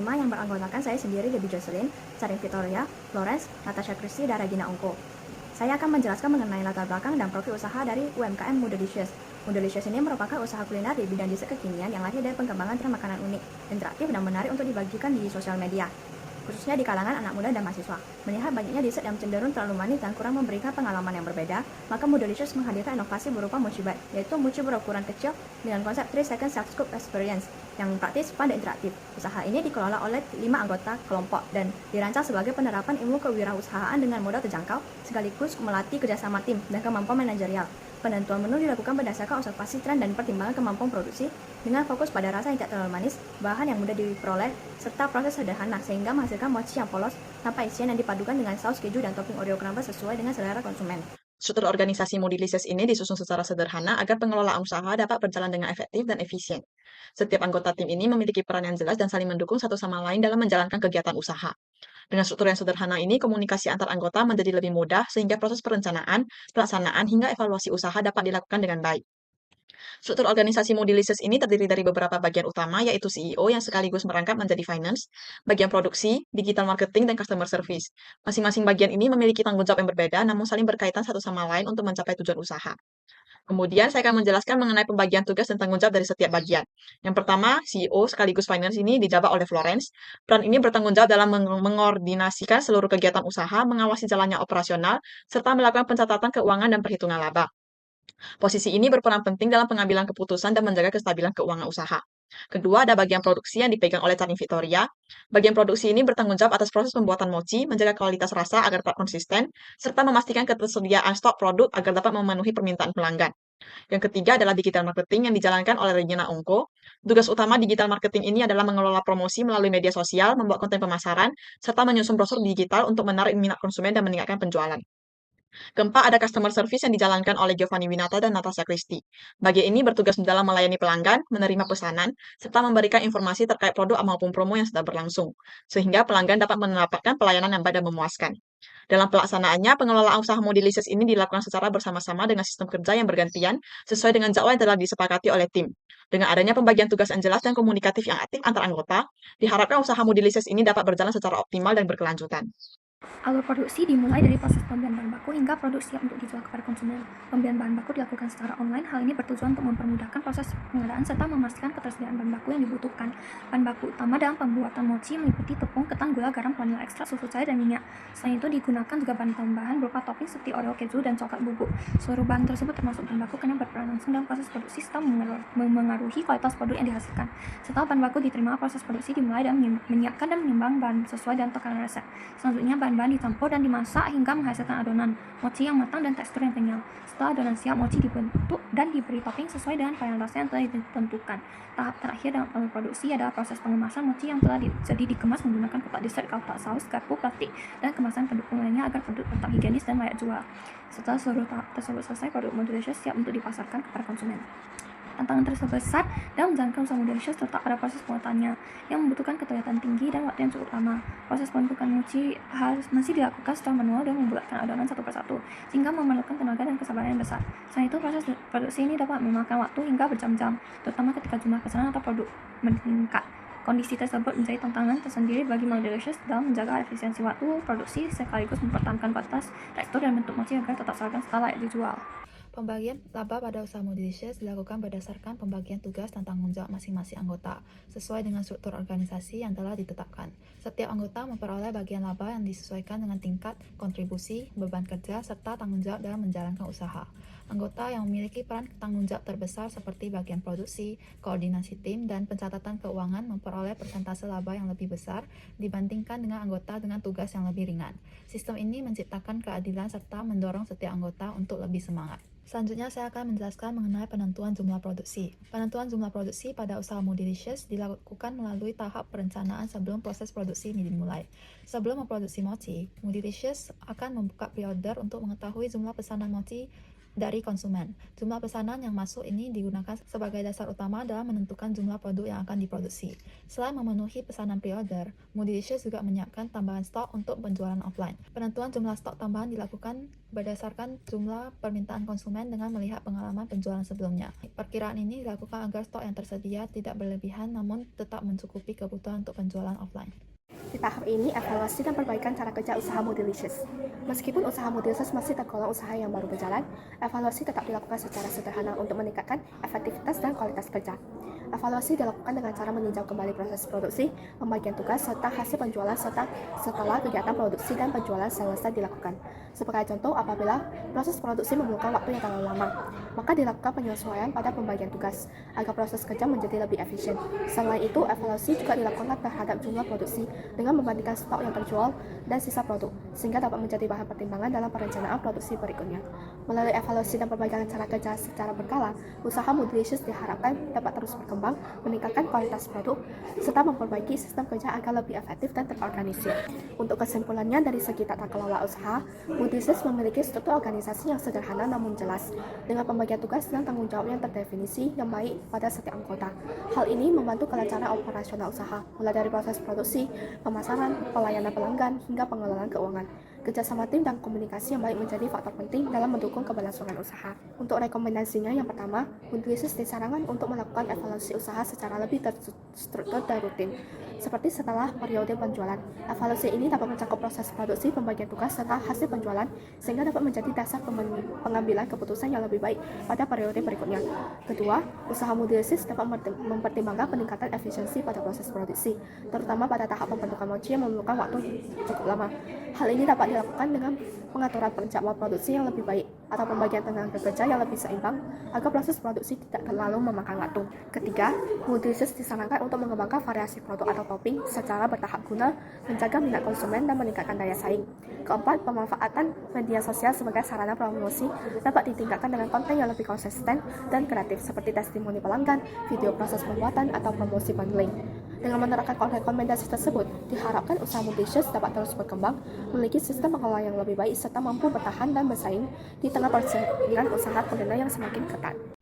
5 yang beranggotakan saya sendiri, Debbie Jocelyn, Sarin Victoria, Florence, Natasha Christy, dan Regina Ongko. Saya akan menjelaskan mengenai latar belakang dan profil usaha dari UMKM Moodylicious. Moodylicious ini merupakan usaha kuliner di bidang dessert kekinian yang lahir dari pengembangan tren makanan unik, interaktif, dan menarik untuk dibagikan di sosial media, khususnya di kalangan anak muda dan mahasiswa. Melihat banyaknya dessert yang cenderung terlalu manis dan kurang memberikan pengalaman yang berbeda, maka Moodylicious menghadirkan inovasi berupa mochi bite, yaitu mochi berukuran kecil dengan konsep 3 second self scoop experience yang praktis, fun, dan interaktif. Usaha ini dikelola oleh 5 anggota kelompok dan dirancang sebagai penerapan ilmu kewirausahaan dengan modal terjangkau, sekaligus melatih kerjasama tim dan kemampuan manajerial. Penentuan menu dilakukan berdasarkan observasi tren dan pertimbangan kemampuan produksi, dengan fokus pada rasa yang tidak terlalu manis, bahan yang mudah diperoleh, serta proses sederhana sehingga menghasilkan mochi yang polos tanpa isian yang dipadukan dengan saus keju dan topping Oreo crumble sesuai dengan selera konsumen. Struktur organisasi Moodylicious ini disusun secara sederhana agar pengelolaan usaha dapat berjalan dengan efektif dan efisien. Setiap anggota tim ini memiliki peran yang jelas dan saling mendukung satu sama lain dalam menjalankan kegiatan usaha. Dengan struktur yang sederhana ini, komunikasi antar anggota menjadi lebih mudah sehingga proses perencanaan, pelaksanaan, hingga evaluasi usaha dapat dilakukan dengan baik. Struktur organisasi Moodylicious ini terdiri dari beberapa bagian utama, yaitu CEO yang sekaligus merangkap menjadi finance, bagian produksi, digital marketing, dan customer service. Masing-masing bagian ini memiliki tanggung jawab yang berbeda, namun saling berkaitan satu sama lain untuk mencapai tujuan usaha. Kemudian saya akan menjelaskan mengenai pembagian tugas dan tanggung jawab dari setiap bagian. Yang pertama, CEO sekaligus finance ini dijabat oleh Florence. Peran ini bertanggung jawab dalam mengordinasikan seluruh kegiatan usaha, mengawasi jalannya operasional, serta melakukan pencatatan keuangan dan perhitungan laba. Posisi ini berperan penting dalam pengambilan keputusan dan menjaga kestabilan keuangan usaha. Kedua, ada bagian produksi yang dipegang oleh Charing Victoria. Bagian produksi ini bertanggung jawab atas proses pembuatan mochi, menjaga kualitas rasa agar tetap konsisten, serta memastikan ketersediaan stok produk agar dapat memenuhi permintaan pelanggan. Yang ketiga adalah digital marketing yang dijalankan oleh Regina Ongko. Tugas utama digital marketing ini adalah mengelola promosi melalui media sosial, membuat konten pemasaran, serta menyusun brosur digital untuk menarik minat konsumen dan meningkatkan penjualan. Keempat, ada customer service yang dijalankan oleh Giovanni Winata dan Natasha Christie. Bagian ini bertugas dalam melayani pelanggan, menerima pesanan, serta memberikan informasi terkait produk maupun promo yang sedang berlangsung, sehingga pelanggan dapat mendapatkan pelayanan yang baik dan memuaskan. Dalam pelaksanaannya, pengelolaan usaha Moodylicious ini dilakukan secara bersama-sama dengan sistem kerja yang bergantian sesuai dengan jadwal yang telah disepakati oleh tim. Dengan adanya pembagian tugas yang jelas dan komunikatif yang aktif antar anggota, diharapkan usaha Moodylicious ini dapat berjalan secara optimal dan berkelanjutan. Alur produksi dimulai dari proses pembelian bahan baku hingga produk siap untuk dijual kepada konsumen. Pembelian bahan baku dilakukan secara online. Hal ini bertujuan untuk mempermudahkan proses pengadaan serta memastikan ketersediaan bahan baku yang dibutuhkan. Bahan baku utama dalam pembuatan mochi meliputi tepung, ketan, gula, garam, vanila ekstrak, susu cair, dan minyak. Selain itu digunakan juga bahan tambahan berupa topping seperti Oreo keju dan coklat bubuk. Seluruh bahan tersebut termasuk bahan baku karena berperan langsung dalam proses produksi serta memengaruhi kualitas produk yang dihasilkan. Setelah bahan baku diterima, proses produksi dimulai dengan menyiapkan dan menimbang bahan sesuai dengan takaran resep. Selanjutnya bahan-bahan dicampur dan dimasak hingga menghasilkan adonan mochi yang matang dan tekstur yang kenyal. Setelah adonan siap, mochi dibentuk dan diberi topping sesuai dengan varian rasa yang telah ditentukan. Tahap terakhir dalam alur produksi adalah proses pengemasan mochi yang telah jadi dikemas menggunakan kotak dessert, kotak saus, garpu, plastik, dan kemasan pendukung lainnya agar produk tetap higienis dan layak jual. Setelah seluruh tahap tersebut selesai, produk Moodylicious siap untuk dipasarkan kepada konsumen. Tantangan terbesar dalam menjalankan usaha Moodylicious terletak pada proses pembuatannya, yang membutuhkan ketelitian tinggi dan waktu yang cukup lama. Proses pembentukan mochi masih dilakukan secara manual dan membulatkan adonan satu persatu, sehingga memerlukan tenaga dan kesabaran yang besar. Selain itu, proses produksi ini dapat memakan waktu hingga berjam-jam, terutama ketika jumlah pesanan atau produk meningkat. Kondisi tersebut menjadi tantangan tersendiri bagi Moodylicious dalam menjaga efisiensi waktu produksi sekaligus mempertahankan kualitas, tekstur, dan bentuk mochi agar tetap seragam setelah layak dijual. Pembagian laba pada usaha Moodylicious dilakukan berdasarkan pembagian tugas dan tanggung jawab masing-masing anggota, sesuai dengan struktur organisasi yang telah ditetapkan. Setiap anggota memperoleh bagian laba yang disesuaikan dengan tingkat kontribusi, beban kerja, serta tanggung jawab dalam menjalankan usaha. Anggota yang memiliki peran tanggung jawab terbesar seperti bagian produksi, koordinasi tim, dan pencatatan keuangan memperoleh persentase laba yang lebih besar dibandingkan dengan anggota dengan tugas yang lebih ringan. Sistem ini menciptakan keadilan serta mendorong setiap anggota untuk lebih semangat. Selanjutnya saya akan menjelaskan mengenai penentuan jumlah produksi. Penentuan jumlah produksi pada usaha Moodylicious dilakukan melalui tahap perencanaan sebelum proses produksi dimulai. Sebelum memproduksi mochi, Moodylicious akan membuka pre-order untuk mengetahui jumlah pesanan mochi dari konsumen. Jumlah pesanan yang masuk ini digunakan sebagai dasar utama dalam menentukan jumlah produk yang akan diproduksi. Selain memenuhi pesanan pre-order, Moodylicious juga menyiapkan tambahan stok untuk penjualan offline. Penentuan jumlah stok tambahan dilakukan berdasarkan jumlah permintaan konsumen dengan melihat pengalaman penjualan sebelumnya. Perkiraan ini dilakukan agar stok yang tersedia tidak berlebihan namun tetap mencukupi kebutuhan untuk penjualan offline. Di tahap ini, evaluasi dan perbaikan cara kerja usaha Moodylicious. Meskipun usaha Moodylicious masih tergolong usaha yang baru berjalan, evaluasi tetap dilakukan secara sederhana untuk meningkatkan efektivitas dan kualitas kerja. Evaluasi dilakukan dengan cara meninjau kembali proses produksi, pembagian tugas, serta hasil penjualan setelah kegiatan produksi dan penjualan selesai dilakukan. Sebagai contoh, apabila proses produksi memerlukan waktu yang terlalu lama, maka dilakukan penyesuaian pada pembagian tugas agar proses kerja menjadi lebih efisien. Selain itu, evaluasi juga dilakukan terhadap jumlah produksi dengan membandingkan stok yang terjual dan sisa produk, sehingga dapat menjadi bahan pertimbangan dalam perencanaan produksi berikutnya. Melalui evaluasi dan perbaikan cara kerja secara berkala, usaha Moodylicious diharapkan dapat terus berkembang, meningkatkan kualitas produk, serta memperbaiki sistem kerja agar lebih efektif dan terorganisir. Untuk kesimpulannya, dari segi tata kelola usaha, Moodylicious memiliki struktur organisasi yang sederhana namun jelas, dengan pembagian tugas dan tanggung jawab yang terdefinisi yang baik pada setiap anggota. Hal ini membantu kelancaran operasional usaha, mulai dari proses produksi, pemasaran, pelayanan pelanggan, hingga pengelolaan keuangan. Kerjasama tim dan komunikasi yang baik menjadi faktor penting dalam mendukung keberlangsungan usaha. Untuk rekomendasinya, yang pertama, Moodylicious disarankan untuk melakukan evaluasi usaha secara lebih terstruktur dan rutin, seperti setelah periode penjualan. Evaluasi ini dapat mencakup proses produksi, pembagian tugas, serta hasil penjualan, sehingga dapat menjadi dasar pengambilan keputusan yang lebih baik pada periode berikutnya. Kedua, usaha Moodylicious dapat mempertimbangkan peningkatan efisiensi pada proses produksi, terutama pada tahap pembentukan mochi yang memerlukan waktu cukup lama. Hal ini dapat dilakukan dengan pengaturan jadwal produksi yang lebih baik atau pembagian tenaga kerja yang lebih seimbang agar proses produksi tidak terlalu memakan waktu. Ketiga, Moodylicious disarankan untuk mengembangkan variasi produk atau topping secara bertahap guna menjaga minat konsumen dan meningkatkan daya saing. Keempat, pemanfaatan media sosial sebagai sarana promosi dapat ditingkatkan dengan konten yang lebih konsisten dan kreatif seperti testimoni pelanggan, video proses pembuatan, atau promosi bundling. Dengan menerapkan rekomendasi tersebut, diharapkan usaha Moodylicious dapat terus berkembang, memiliki sistem pengelola yang lebih baik, serta mampu bertahan dan bersaing di tengah persaingan usaha kuliner yang semakin ketat.